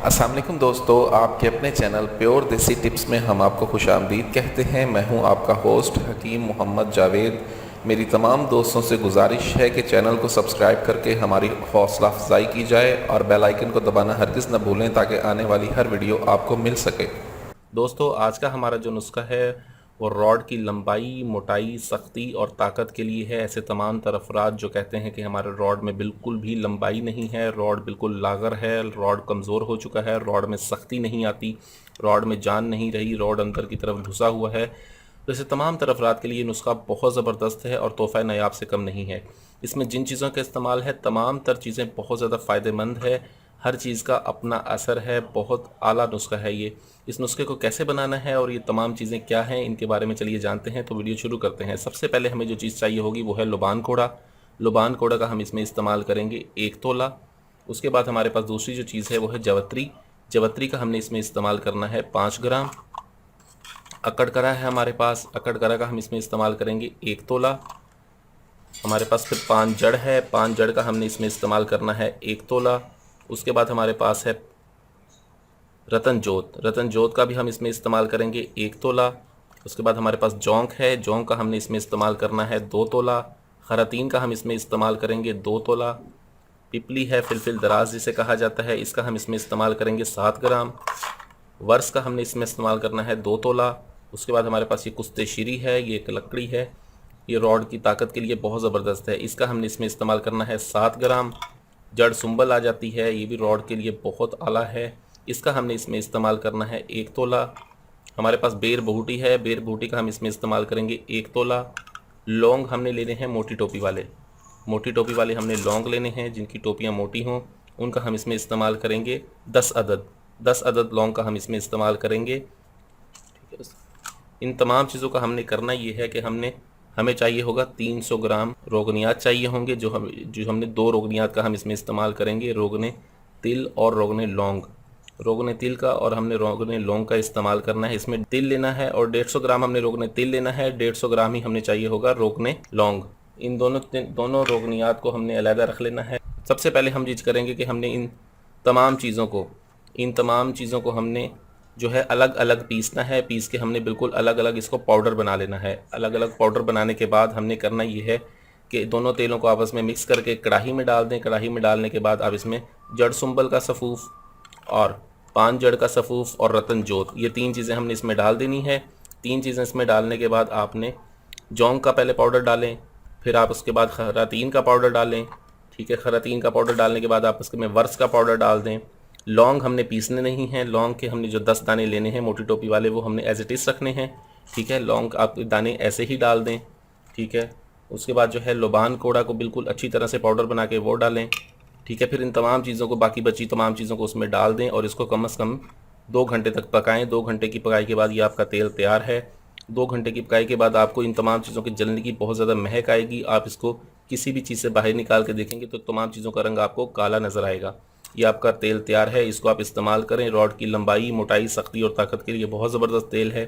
अस्सलाम वालेकुम दोस्तों, आपके अपने चैनल प्योर देसी टिप्स में हम आपको खुशामदीद कहते हैं। मैं हूं आपका होस्ट हकीम मोहम्मद जावेद। मेरी तमाम दोस्तों से गुजारिश है कि चैनल को सब्सक्राइब करके हमारी हौसला अफजाई की जाए और बेल आइकन को दबाना हरगिज़ न भूलें ताकि आने वाली हर वीडियो आपको मिल सके। दोस्तों, आज का हमारा जो नुस्खा है वो रॉड की लंबाई, मोटाई, सख्ती और ताकत के लिए है। ऐसे तमाम तर अफराद जो कहते हैं कि हमारे रॉड में बिल्कुल भी लंबाई नहीं है, रॉड बिल्कुल लागर है, रॉड कमज़ोर हो चुका है, रॉड में सख्ती नहीं आती, रॉड में जान नहीं रही, रॉड अंदर की तरफ घुसा हुआ है, तो ऐसे तमाम तर अफराद के लिए नुस्खा बहुत ज़बरदस्त है और तोहफ़ा नायाब से कम नहीं है। इसमें जिन चीज़ों का इस्तेमाल है तमाम तर चीज़ें बहुत ज़्यादा फ़ायदेमंद है। हर चीज़ का अपना असर है, बहुत आला नुस्खा है ये। इस नुस्खे को कैसे बनाना है और ये तमाम चीज़ें क्या हैं, इनके बारे में चलिए जानते हैं। तो वीडियो शुरू करते हैं। सबसे पहले हमें जो चीज़ चाहिए होगी वो है लुबान कोड़ा। लुबान कोड़ा का हम इसमें इस्तेमाल करेंगे 1 तोला। उसके बाद हमारे पास दूसरी जो चीज़ है वो है जवत्री। जवत्री का हमने इसमें इस्तेमाल करना है 5 ग्राम। अकड़करा है हमारे पास, अकड़करा का हम इसमें इस्तेमाल करेंगे 1 तोला। हमारे पास फिर 5 जड़ है, 5 जड़ का हमने इसमें इस्तेमाल करना है 1 तोला। उसके बाद हमारे पास है रतन जोत, रतन जोत का भी हम इसमें इस्तेमाल करेंगे 1 तोला। उसके बाद हमारे पास जौंक है, जौंक का हमने इसमें इस्तेमाल करना है 2 तोला। खरातीन का हम इसमें इस्तेमाल करेंगे 2 तोला। पिपली है, फिलफिल दराज जिसे कहा जाता है, इसका हम इसमें इस्तेमाल करेंगे 7 ग्राम। वर्स का हमने इसमें इस्तेमाल करना है 2 तोला। उसके बाद हमारे पास ये कुस्ते शीरी है, ये एक लकड़ी है, ये रॉड की ताकत के लिए बहुत ज़बरदस्त है, इसका हमने इसमें इस्तेमाल करना है 7 ग्राम। जड़ सुंबल आ जाती है, ये भी रॉड के लिए बहुत आला है, इसका हमने इसमें इस्तेमाल करना है 1 तोला। हमारे पास बेर बहूटी है, बेर बहूटी का हम इसमें इस्तेमाल करेंगे 1 तोला। लौंग हमने लेने हैं मोटी टोपी वाले, मोटी टोपी वाले हमने लौंग लेने हैं, जिनकी टोपियाँ मोटी हों उनका हम इसमें इस्तेमाल करेंगे 10 अदद। 10 अदद लौंग का हम इसमें इस्तेमाल करेंगे। ठीक है, इन तमाम चीज़ों का हमने करना ये है कि हमें चाहिए होगा 300 ग्राम रोगनियात चाहिए होंगे, जो हमने 2 रोगनियात का हम इसमें इस्तेमाल करेंगे, रोगने तिल और रोगने लौंग। रोगने तिल का और हमने रोगने लौंग का इस्तेमाल करना है। इसमें तिल लेना है और 150 ग्राम हमने रोगने तिल लेना है, 150 ग्राम ही हमने चाहिए होगा रोगने लौंग। इन दोनों रोगनियात को हमने अलहदा रख लेना है। सबसे पहले हम चीज़ करेंगे कि हमने इन तमाम चीज़ों को हमने जो है अलग अलग पीसना है। पीस के हमने बिल्कुल अलग अलग इसको पाउडर बना लेना है। अलग अलग पाउडर बनाने के बाद हमने करना ये है कि दोनों तेलों को आपस में मिक्स करके कढ़ाई में डाल दें। कढ़ाई में डालने के बाद आप इसमें जड़ सुंबल का सफ़ूफ और 5 जड़ का सफ़ूफ और रतन जोत, ये 3 चीज़ें हमने इसमें डाल देनी है। 3 चीज़ें इसमें डालने के बाद आपने जौंग का पहले पाउडर डालें, फिर आप उसके बाद खरातीन का पाउडर डालें। ठीक है, खरातीन का पाउडर डालने के बाद आप उसमें वर्स का पाउडर डाल दें। लौंग हमने पीसने नहीं हैं, लौंग के हमने जो 10 दाने लेने हैं मोटी टोपी वाले वो हमने एज इट इज़ रखने हैं। ठीक है, लौंग आप दाने ऐसे ही डाल दें। ठीक है, उसके बाद जो है लुबान कोड़ा को बिल्कुल अच्छी तरह से पाउडर बना के वो डालें। ठीक है, फिर इन तमाम चीज़ों को, बाकी बची तमाम चीज़ों को उसमें डाल दें और इसको कम से कम 2 घंटे तक पकाएं। 2 घंटे की पकाई के बाद ये आपका तेल तैयार है। 2 घंटे की पकाई के बाद आपको इन तमाम चीज़ों के जलने की बहुत ज़्यादा महक आएगी। आप इसको किसी भी चीज़ से बाहर निकाल के देखेंगे तो तमाम चीज़ों का रंग आपको काला नज़र आएगा। ये आपका तेल तैयार है, इसको आप इस्तेमाल करें। रॉड की लंबाई, मोटाई, सख्ती और ताकत के लिए बहुत ज़बरदस्त तेल है।